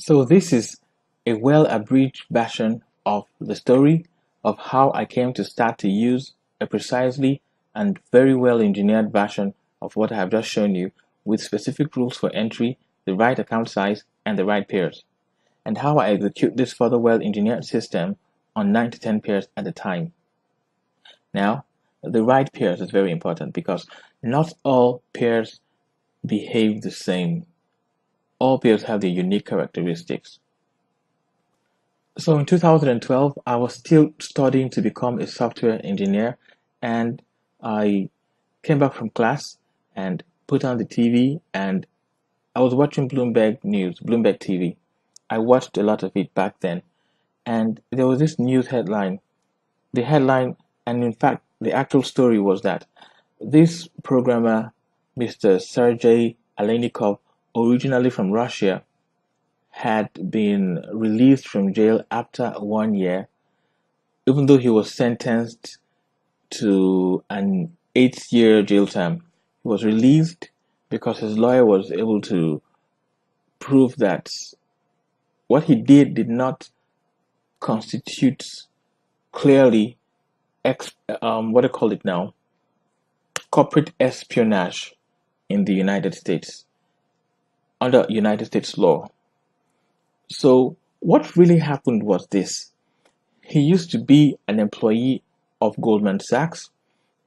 So this is a well-abridged version of the story of how I came to start to use a precisely and very well-engineered version of what I have just shown you with specific rules for entry, the right account size, and the right pairs, and how I execute this further well-engineered system on 9 to 10 pairs at a time. Now, the right pairs is very important because not all pairs behave the same. All pairs have their unique characteristics. So in 2012, I was still studying to become a software engineer, and I came back from class and put on the TV, and I was watching Bloomberg News, Bloomberg TV. I watched a lot of it back then, and there was this news headline. The headline, and in fact, the actual story was that this programmer, Mr. Sergey Aleynikov, originally from Russia, had been released from jail after 1 year, even though he was sentenced to an 8 year jail term. He was released because his lawyer was able to prove that what he did not constitute clearly what do you call it now? Corporate espionage in the United States under United States law. So what really happened was this. He used to be an employee of Goldman Sachs,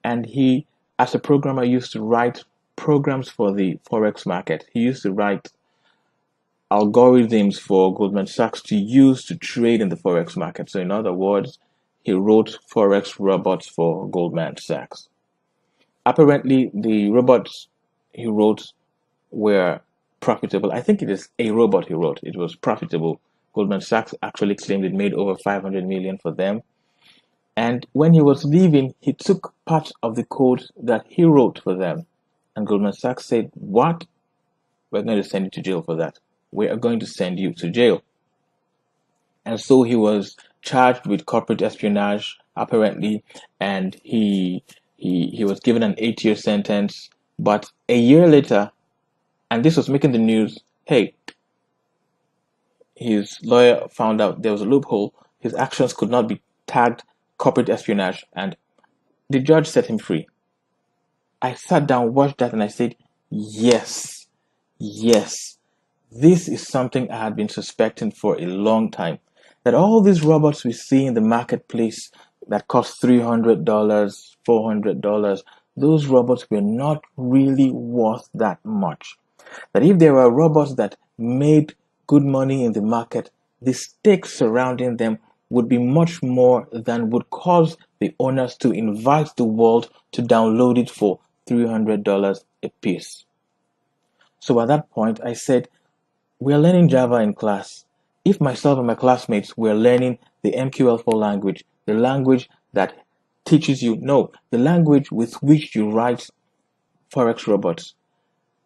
and he, as a programmer, used to write programs for the Forex market. He used to write algorithms for Goldman Sachs to use to trade in the Forex market. So in other words, he wrote Forex robots for Goldman Sachs. Apparently, the robots he wrote were profitable. I think it is a robot he wrote. It was profitable. Goldman Sachs actually claimed it made over 500 million for them. And when he was leaving, he took part of the code that he wrote for them. And Goldman Sachs said, "What? We're going to send you to jail for that. We are going to send you to jail." And so he was charged with corporate espionage, apparently, and he was given an 8 year sentence. But a year later, and this was making the news, hey, his lawyer found out there was a loophole. His actions could not be tagged corporate espionage, and the judge set him free. I sat down, watched that, and I said, yes, yes, this is something I had been suspecting for a long time. That all these robots we see in the marketplace that cost $300, $400, those robots were not really worth that much. That if there were robots that made good money in the market, the stakes surrounding them would be much more than would cause the owners to invite the world to download it for $300 a piece. So at that point, I said, we're learning Java in class. If myself and my classmates were learning the MQL4 language, the language that teaches you, no, the language with which you write Forex robots,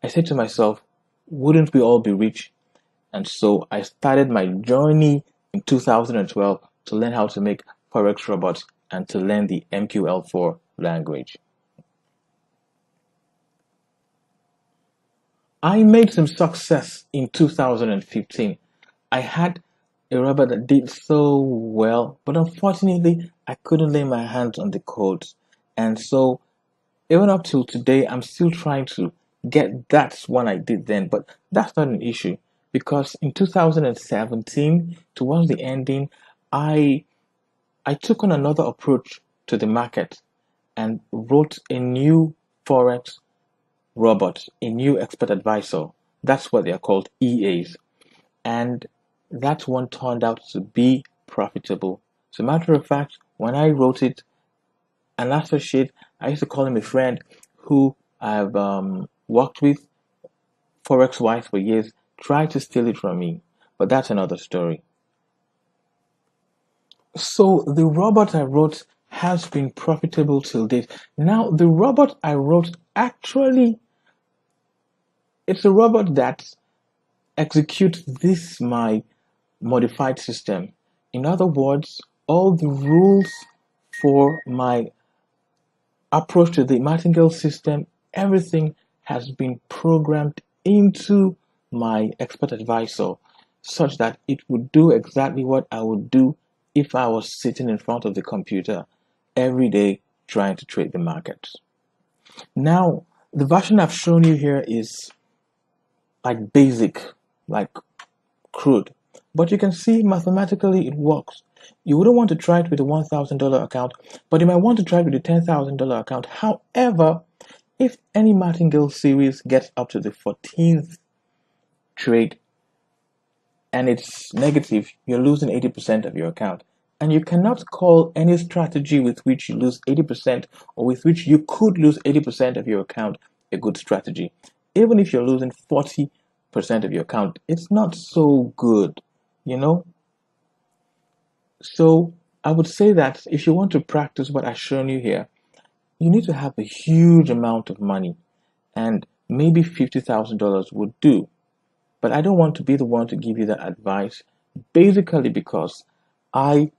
I said to myself, wouldn't we all be rich? And so I started my journey in 2012 to learn how to make Forex robots and to learn the MQL4 language. I made some success in 2015. I had a robot that did so well, but unfortunately, I couldn't lay my hands on the codes. And so, even up till today, I'm still trying to get that one I did then, but that's not an issue because in 2017, towards the ending, I took on another approach to the market and wrote a new Forex robot, a new expert advisor. That's what they are called, EAs. And that one turned out to be profitable. As a matter of fact, when I wrote it, an associate, I used to call him a friend who I've worked with Forex wise for years, tried to steal it from me. But that's another story. So the robot I wrote has been profitable till date. Now, the robot I wrote actually, it's a robot that executes this my modified system. In other words, all the rules for my approach to the martingale system, everything has been programmed into my expert advisor. such that it would do exactly what I would do if I was sitting in front of the computer every day trying to trade the markets. Now, the version I've shown you here is like basic, like crude. But you can see mathematically it works. You wouldn't want to try it with a $1,000 account, but you might want to try it with a $10,000 account. However, if any martingale series gets up to the 14th trade and it's negative, you're losing 80% of your account. And you cannot call any strategy with which you lose 80% or with which you could lose 80% of your account a good strategy. Even if you're losing 40% of your account, it's not so good, you know? So I would say that if you want to practice what I've shown you here, you need to have a huge amount of money, and maybe $50,000 would do. But I don't want to be the one to give you that advice, basically because I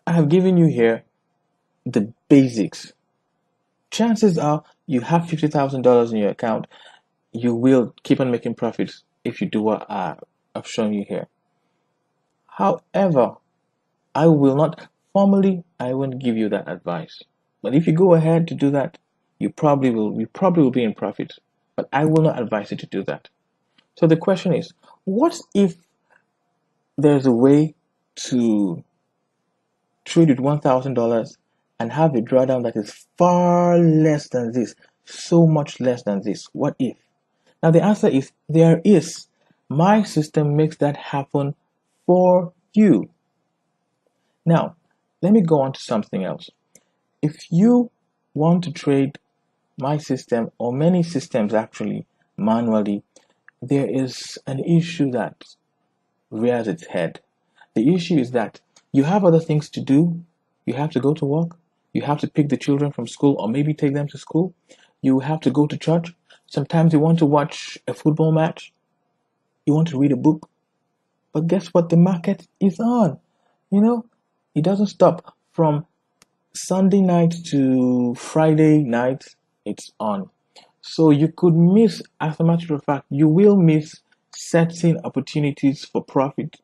have given you here the basics. Chances are you have $50,000 in your account, you will keep on making profits if you do what I've shown you here. However, I will not formally, I won't give you that advice. But if you go ahead to do that, you probably will be in profit. But I will not advise you to do that. So the question is, what if there's a way to trade with $1,000 and have a drawdown that is far less than this, so much less than this? What if? Now the answer is there is. My system makes that happen for you. Now, let me go on to something else. If you want to trade my system or many systems actually manually, there is an issue that rears its head. The issue is that you have other things to do. You have to go to work. You have to pick the children from school or maybe take them to school. You have to go to church. Sometimes you want to watch a football match. You want to read a book. But guess what? The market is on. You know, it doesn't stop from Sunday night to Friday night. It's on. So you could miss, as a matter of fact, you will miss certain opportunities for profit.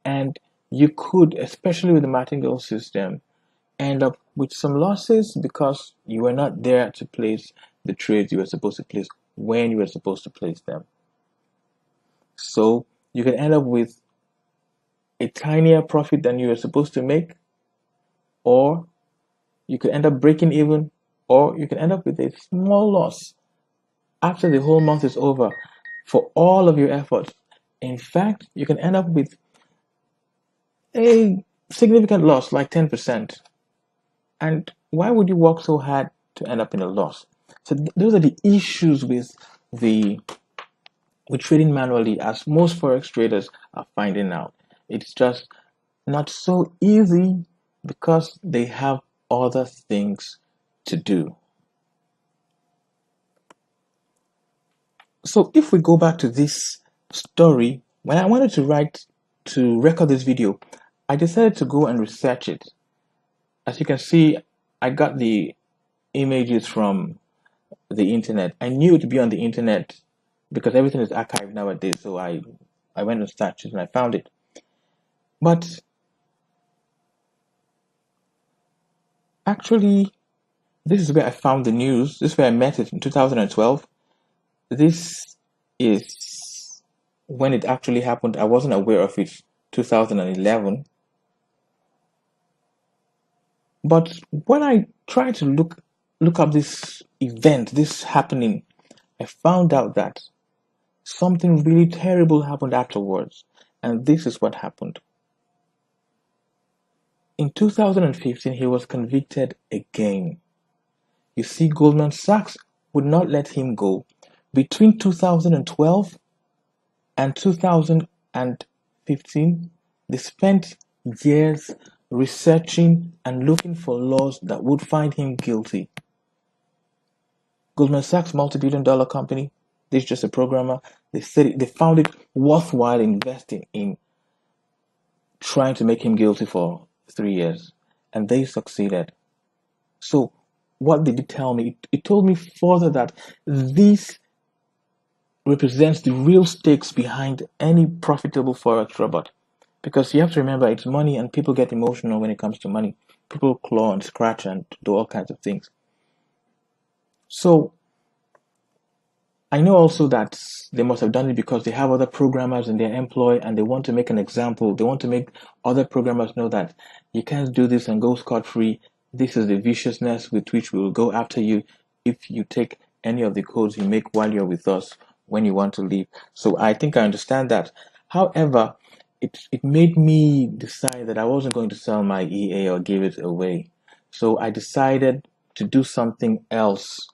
And you could, especially with the martingale system, end up with some losses because you were not there to place the trades you were supposed to place when you were supposed to place them. So you can end up with a tinier profit than you were supposed to make, or you could end up breaking even, or you can end up with a small loss after the whole month is over for all of your efforts. In fact, you can end up with a significant loss, like 10%. And why would you work so hard to end up in a loss? So those are the issues with trading manually, as most forex traders are finding out. It's just not so easy because they have other things to do. So if we go back to this story, when I wanted to record this video, I decided to go and research it. As you can see, I got the images from the internet. I knew it to be on the internet because everything is archived nowadays. So I went and searched it and I found it. But actually, this is where I found the news. This is where I met it in 2012. This is when it actually happened. I wasn't aware of it 2011. But when I tried to look up this event, this happening, I found out that something really terrible happened afterwards. And this is what happened. In 2015, he was convicted again. You see, Goldman Sachs would not let him go. Between 2012 and 2015, they spent years researching and looking for laws that would find him guilty. Goldman Sachs, multi-billion-dollar company, this is just a programmer. They found it worthwhile investing in trying to make him guilty for 3 years, and they succeeded. So what did it tell me? It told me further that these represents the real stakes behind any profitable Forex robot. Because you have to remember, it's money and people get emotional when it comes to money. People claw and scratch and do all kinds of things. So I know also that they must have done it because they have other programmers in their employ and they want to make an example. They want to make other programmers know that you can't do this and go scot-free. This is the viciousness with which we will go after you if you take any of the codes you make while you're with us when you want to leave. So I think I understand that. However, it made me decide that I wasn't going to sell my EA or give it away. So I decided to do something else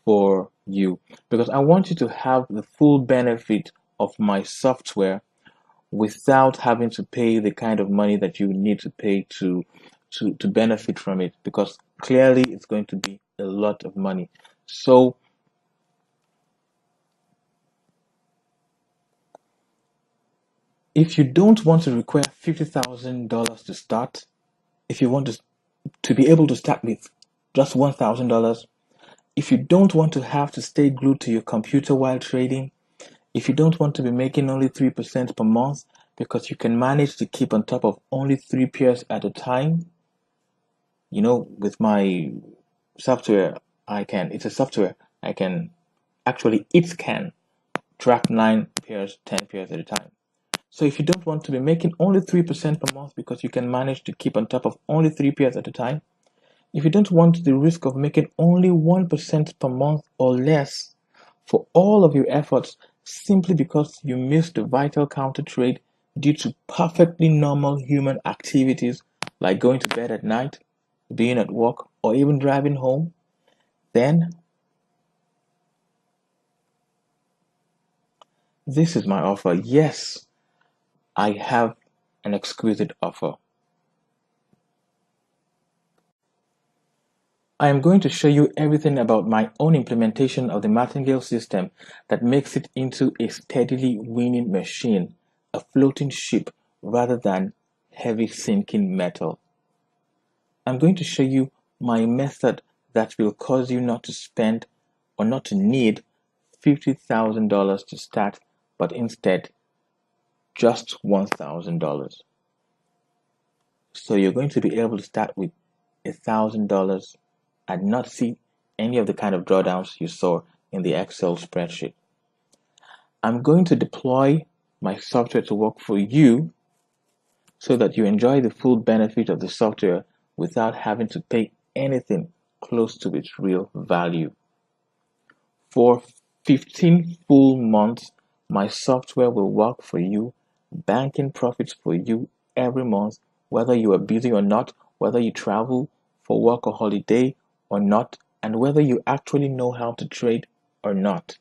for you because I want you to have the full benefit of my software without having to pay the kind of money that you need to pay to benefit from it, because clearly it's going to be a lot of money. So if you don't want to require $50,000 to start, if you want to be able to start with just $1,000, if you don't want to have to stay glued to your computer while trading, if you don't want to be making only 3% per month because you can manage to keep on top of only 3 pairs at a time, with my software, it's a software, it can track 9 pairs, 10 pairs at a time. So if you don't want to be making only 3% per month because you can manage to keep on top of only 3 pairs at a time, if you don't want the risk of making only 1% per month or less for all of your efforts simply because you missed the vital counter trade due to perfectly normal human activities like going to bed at night, being at work, or even driving home, then this is my offer. Yes, I have an exquisite offer. I am going to show you everything about my own implementation of the martingale system that makes it into a steadily winning machine, a floating ship rather than heavy sinking metal. I'm going to show you my method that will cause you not to spend or not to need $50,000 to start, but instead just $1,000. So you're going to be able to start with $1,000 and not see any of the kind of drawdowns you saw in the Excel spreadsheet. I'm going to deploy my software to work for you so that you enjoy the full benefit of the software without having to pay anything close to its real value. For 15 full months, my software will work for you, banking profits for you every month, whether you are busy or not, whether you travel for work or holiday or not, and whether you actually know how to trade or not.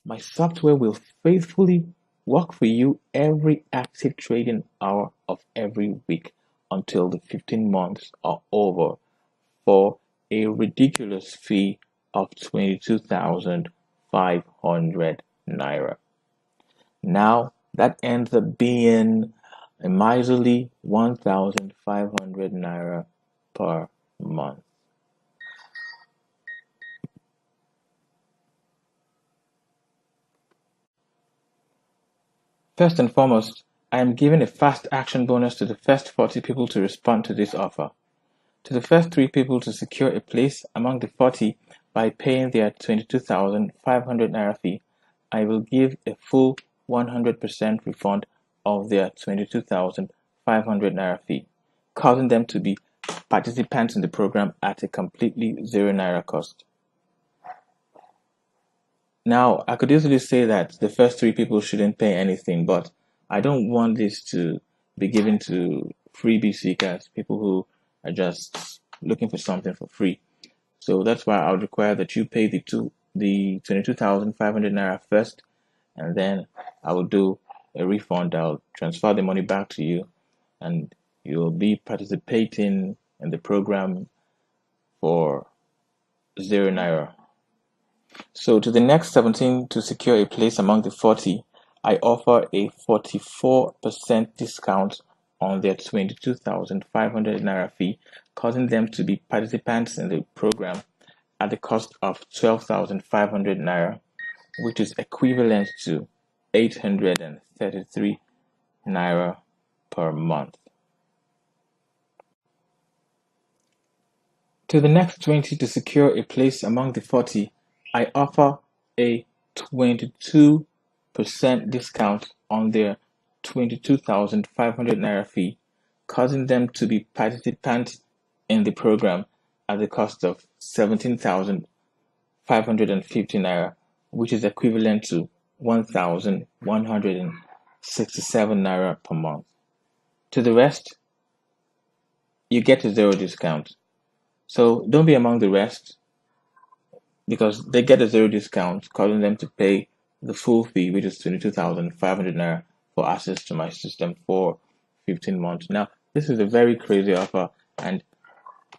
My software will faithfully work for you every active trading hour of every week until the 15 months are over for a ridiculous fee of 22,500 naira. Now that ends up being a miserly 1,500 naira per month. First and foremost, I am giving a fast action bonus to the first 40 people to respond to this offer. To the first 3 people to secure a place among the 40 by paying their 22,500 naira fee, I will give a full 100% refund of their 22,500 naira fee, causing them to be participants in the program at a completely 0 naira cost. Now, I could easily say that the first 3 people shouldn't pay anything, but I don't want this to be given to freebie seekers, people who are just looking for something for free. So that's why I would require that you pay the 22,500 naira first, and then I will do a refund. I'll transfer the money back to you, and you'll be participating in the program for 0 naira. So to the next 17 to secure a place among the 40, I offer a 44% discount on their 22,500 naira fee, causing them to be participants in the program at the cost of 12,500 naira, which is equivalent to 833 naira per month. To the next 20 to secure a place among the 40, I offer a 22% discount on their 22,500 naira fee, causing them to be participants in the program at the cost of 17,550 naira, which is equivalent to 1,167 naira per month. To the rest, you get a zero discount. So don't be among the rest, because they get a zero discount, causing them to pay the full fee, which is 22,500 naira for access to my system for 15 months. Now, this is a very crazy offer, and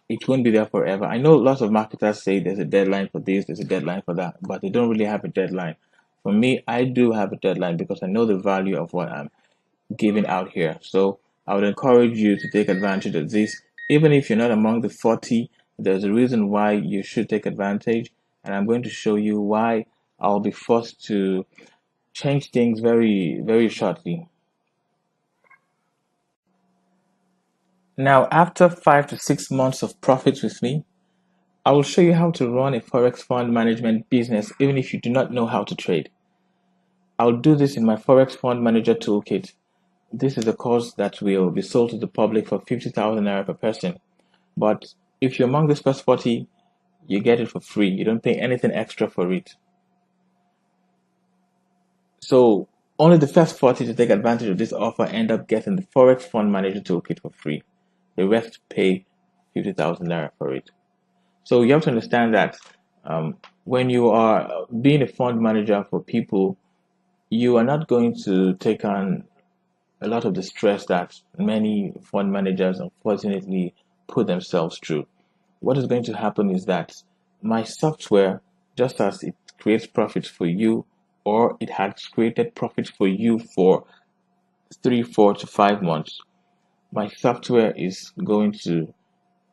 it won't be there forever. I know lots of marketers say there's a deadline for this, there's a deadline for that, but they don't really have a deadline. For me, I do have a deadline because I know the value of what I'm giving out here. So I would encourage you to take advantage of this. Even if you're not among the 40, there's a reason why you should take advantage, and I'm going to show you why I'll be forced to change things very, very shortly. Now, after 5 to 6 months of profits with me, I will show you how to run a Forex fund management business even if you do not know how to trade. I'll do this in my Forex Fund Manager Toolkit. This is a course that will be sold to the public for 50,000 naira per person. But if you're among this first 40, you get it for free. You don't pay anything extra for it. So only the first 40 to take advantage of this offer end up getting the Forex Fund Manager Toolkit for free. The rest pay 50,000 naira for it. So you have to understand that when you are being a fund manager for people, you are not going to take on a lot of the stress that many fund managers unfortunately put themselves through. What is going to happen is that my software, just as it creates profits for you, or it has created profits for you for 3, 4 to 5 months, my software is going to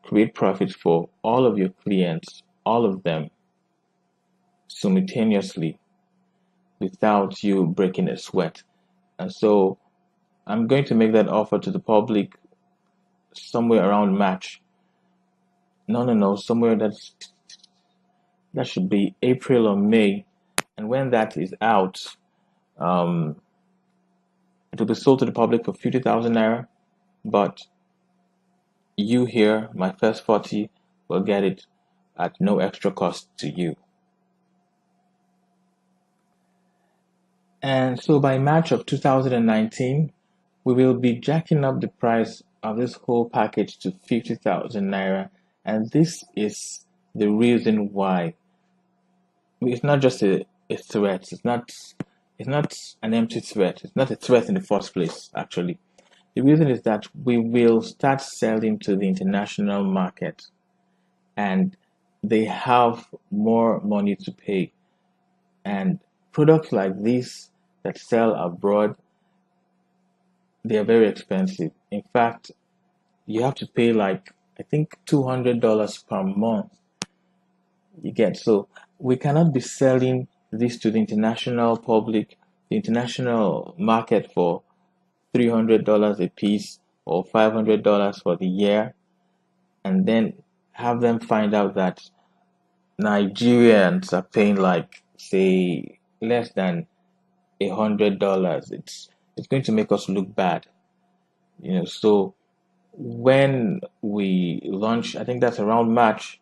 create profits for all of your clients, all of them, simultaneously, without you breaking a sweat. And so I'm going to make that offer to the public somewhere around March. No, somewhere that should be April or May. And when that is out, it will be sold to the public for 50,000 naira. But you here, my first 40, will get it at no extra cost to you. And so by March of 2019, we will be jacking up the price of this whole package to 50,000 naira. And this is the reason why. It's not just a threat. It's not an empty threat. It's not a threat in the first place, actually. The reason is that we will start selling to the international market, and they have more money to pay. And products like this that sell abroad, they are very expensive. In fact, you have to pay like, I think, $200 per month. You get, so we cannot be selling this to the international public, the international market for $300 a piece or $500 for the year, and then have them find out that Nigerians are paying like, say, less than $100. It's going to make us look bad, So when we launch, I think that's around March,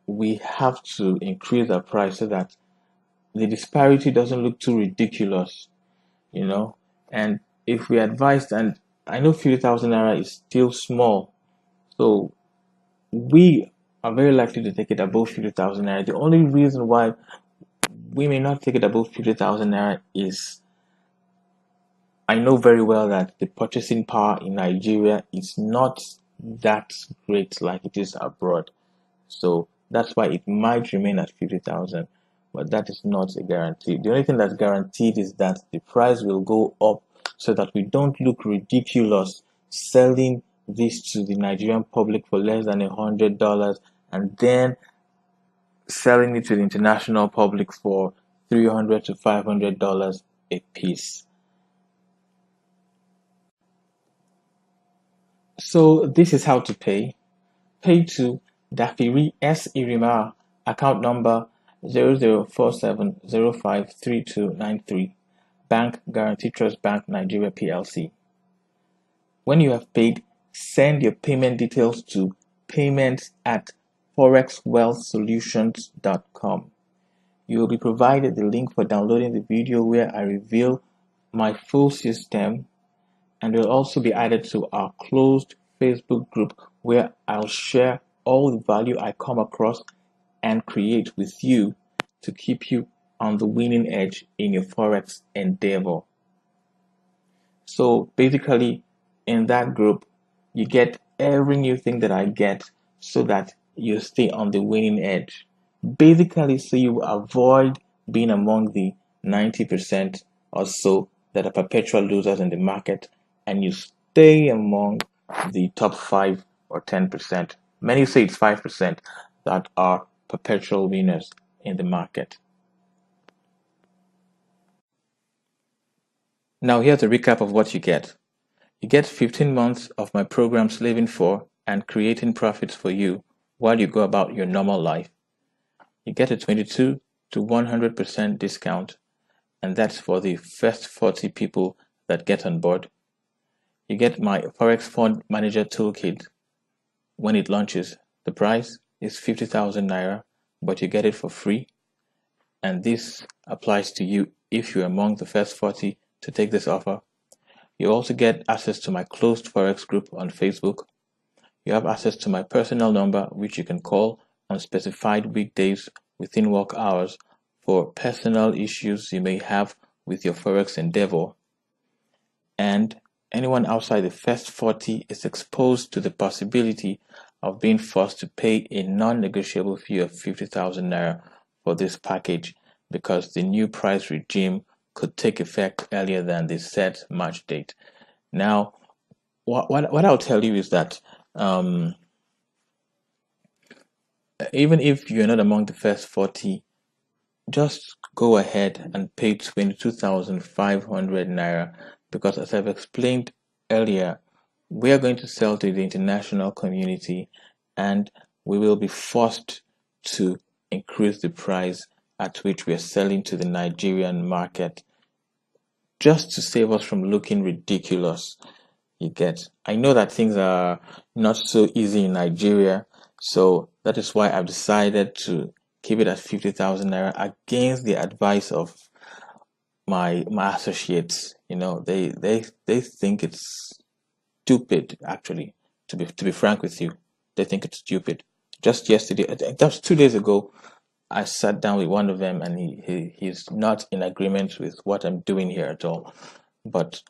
we have to increase our price so that the disparity doesn't look too ridiculous, And if we advised, and I know 50,000 naira is still small, so we are very likely to take it above 50,000 naira. The only reason why we may not take it above 50,000 naira is I know very well that the purchasing power in Nigeria is not that great like it is abroad. So that's why it might remain at 50,000, but that is not a guarantee. The only thing that's guaranteed is that the price will go up so that we don't look ridiculous selling this to the Nigerian public for less than $100 and then selling it to the international public for $300 to $500 a piece. So this is how to pay. Pay to Dafiri S. Irima, account number 0047053293, Bank Guarantee Trust Bank Nigeria PLC. When you have paid, send your payment details to payments@forexwealthsolutions.com. You will be provided the link for downloading the video where I reveal my full system, and will also be added to our closed Facebook group where I'll share all the value I come across and create with you to keep you on the winning edge in your Forex endeavor. So basically, in that group, you get every new thing that I get so that you stay on the winning edge. Basically, so you avoid being among the 90% or so that are perpetual losers in the market, and you stay among the top 5 or 10%. Many say it's 5% that are perpetual winners in the market. Now here's a recap of what you get. You get 15 months of my program Slaving For and Creating Profits for You while you go about your normal life. You get a 22 to 100% discount, and that's for the first 40 people that get on board. You get my Forex Fund Manager Toolkit when it launches. The price is 50,000 Naira, but you get it for free. And this applies to you if you're among the first 40 to take this offer. You also get access to my closed Forex group on Facebook. You have access to my personal number, which you can call on specified weekdays within work hours for personal issues you may have with your Forex endeavor. And anyone outside the first 40 is exposed to the possibility of being forced to pay a non-negotiable fee of 50,000 Naira for this package because the new price regime could take effect earlier than the set March date. Now, what I'll tell you is that even if you're not among the first 40, just go ahead and pay 22,500 Naira because, as I've explained earlier, we are going to sell to the international community and we will be forced to increase the price at which we are selling to the Nigerian market just to save us from looking ridiculous. You get, I know that things are not so easy in Nigeria, so that is why I've decided to keep it at 50,000 Naira against the advice of my associates. You know, they think it's stupid, actually, to be frank with you. They think it's stupid. Just yesterday, that was 2 days ago, I sat down with one of them and he's not in agreement with what I'm doing here at all. But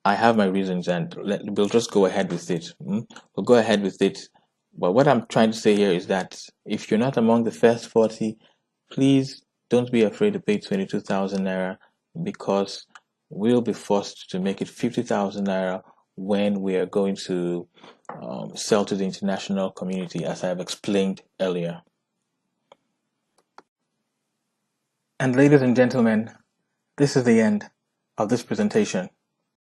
I have my reasons and we'll just go ahead with it. We'll go ahead with it. But what I'm trying to say here is that if you're not among the first 40, please don't be afraid to pay 22,000 Naira because we'll be forced to make it 50,000 Naira when we are going to sell to the international community, as I have explained earlier. And ladies and gentlemen, this is the end of this presentation.